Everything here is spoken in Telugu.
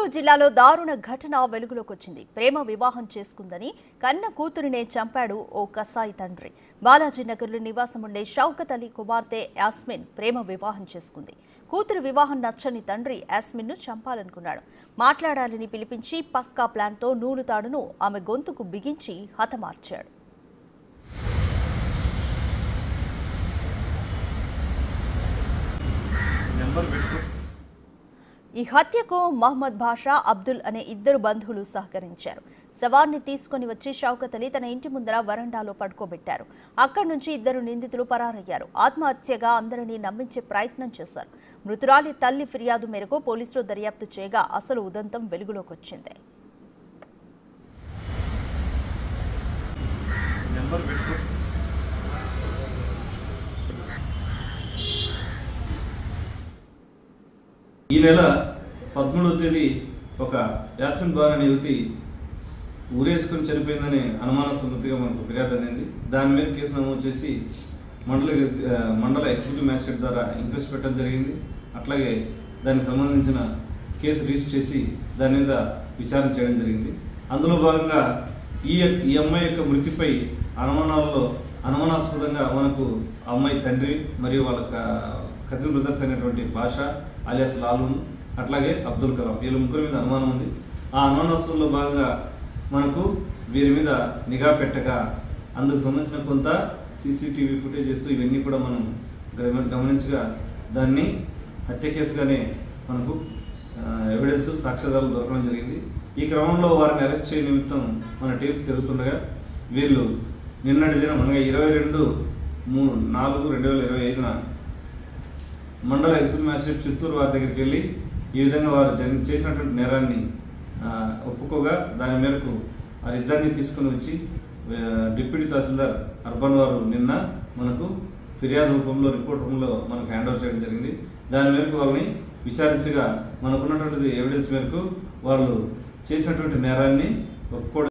కర్నూలు జిల్లాలో దారుణ ఘటన వెలుగులోకి వచ్చింది. ప్రేమ వివాహం చేసుకుందని కన్న కూతురినే చంపాడు ఓ కసాయి తండ్రి. బాలాజీనగర్లో నివాసం ఉండే షౌకత్ అలీ కుమార్తె యాస్మిన్ ప్రేమ వివాహం చేసుకుంది. కూతురు వివాహం నచ్చని తండ్రి యాస్మిన్ను చంపాలనుకున్నాడు. మాట్లాడాలని పిలిపించి పక్కా ప్లాన్తో నూలు తాడును ఆమె గొంతుకు బిగించి హతమార్చాడు. ఈ హత్యకు మహమ్మద్ బాషా, అబ్దుల్ అనే ఇద్దరు బంధువులు సహకరించారు. శవాన్ని తీసుకుని వచ్చి షౌకత్ అలీ తన ఇంటి ముందర వరండాలో పడుకోబెట్టారు. అక్కడి నుంచి ఇద్దరు నిందితులు పరారయ్యారు. ఆత్మహత్యగా అందరినీ నమ్మించే ప్రయత్నం చేశారు. మృతురాలి తల్లి ఫిర్యాదు మేరకు పోలీసులు దర్యాప్తు చేయగా అసలు ఉదంతం వెలుగులోకి వచ్చింది. ఈ నెల 13వ తేదీ ఒక యాస్మిన్ బార్ అనే యువతి ఊరేసుకొని చనిపోయిందని అనుమానాస్పదంగా మనకు ఫిర్యాదు అనేది. దాని మీద కేసు నమోదు చేసి మండల ఎగ్జిక్యూటివ్ మ్యాజిస్ట్రేట్ ద్వారా ఇంక్వెస్ట్ పెట్టడం జరిగింది. అట్లాగే దానికి సంబంధించిన కేసు రిజిస్టర్ చేసి దాని మీద విచారణ చేయడం జరిగింది. అందులో భాగంగా ఈ అమ్మాయి యొక్క మృతిపై అనుమానాస్పదంగా మనకు అమ్మాయి తండ్రి మరియు వాళ్ళ కజిన్ బ్రదర్స్ అయినటువంటి బాషా అలియాస్ లాలూన్, అట్లాగే అబ్దుల్ కలాం, వీళ్ళ ముగ్గురి మీద అనుమానం ఉంది. ఆ అనుమానాస్పదంలో భాగంగా మనకు వీరి మీద నిఘా పెట్టగా అందుకు సంబంధించిన కొంత సీసీటీవీ ఫుటేజెస్ ఇవన్నీ కూడా మనం గమనించగా దాన్ని హత్య కేసుగానే మనకు ఎవిడెన్స్ సాక్ష్యాధారాలు దొరకడం జరిగింది. ఈ క్రమంలో వారిని అరెస్ట్ చేయ నిమిత్తం మన టీమ్స్ తిరుగుతుండగా వీళ్ళు నిన్నటి దినం అనగా 22/4/2025 మండల ఎగ్జిక్యూటివ్ మ్యాజిస్ట్రేట్ చిత్తూరు వారి దగ్గరికి వెళ్ళి ఈ విధంగా వారు చేసినటువంటి నేరాన్ని ఒప్పుకోగా దాని మేరకు వారిద్దరిని తీసుకుని వచ్చి డిప్యూటీ తహసీల్దార్ అర్బన్ వారు నిన్న మనకు ఫిర్యాదు రూపంలో రిపోర్ట్ రూపంలో మనకు హ్యాండ్ ఓవర్ చేయడం జరిగింది. దాని మేరకు వాళ్ళని విచారించగా మనకున్నటువంటి ఎవిడెన్స్ మేరకు వాళ్ళు చేసినటువంటి నేరాన్ని ఒప్పుకోవడం